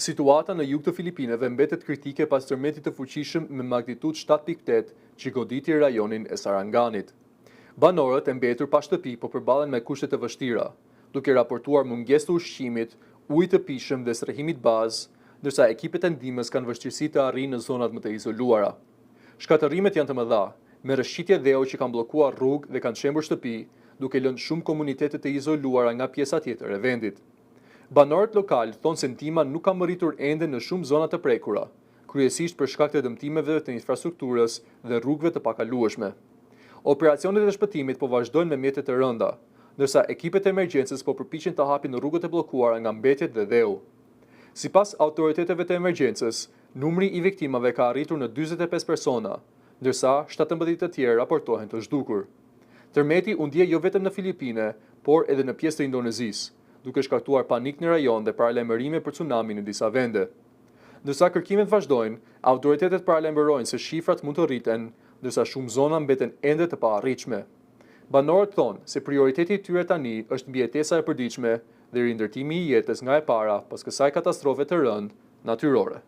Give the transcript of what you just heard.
Situata në jug të Filipineve mbetet kritike pas tërmetit të fuqishëm me magnitudë 7.8 që goditi rajonin e Saranganit. Banorët e mbetur pa shtëpi po përballen me kushte të vështira, duke raportuar mungesë të ushqimit, ujë të pijshëm dhe strehimit bazë, ndërsa ekipet e ndihmës kanë vështirësi të arrijnë në zonat më të izoluara. Shkatërrimet janë të mëdha, me rrëshqitje dheu që kanë bllokuar rrugë dhe kanë shembur shtëpi, duke lënë shumë komunitete të izoluara nga pjesa tjetër e vendit. Banorët lokal thonë se ndihma nuk ka mbritur ende në shumë zona të prekura, kryesisht për shkak të dëmtimeve të infrastrukturës dhe rrugëve të pakalueshme. Operacionet e shpëtimit po vazhdojnë me mjete të rënda, ndërsa ekipet e emergjencës po përpiqen të hapin rrugët e bllokuara nga mbetjet dhe dheu. Sipas autoriteteve të emergjencës, numri i viktimave ka arritur në 45 persona, ndërsa 17 të tjerë raportohen të zhdukur. Tërmeti u ndje jo vetëm në Filipine, por edhe në pjesë të Indonezisë, duke shkaktuar panik në rajon dhe paralajmërime për tsunami në disa vende. Ndërsa kërkimet vazhdojnë, autoritetet paralajmërojnë se shifrat mund të rriten, ndërsa shumë zona mbeten ende të paarritshme. Banorët thonë se prioriteti i tyre tani është mbijetesa e përditshme dhe rindërtimi i jetës nga e para pas kësaj katastrofe të rëndë natyrore.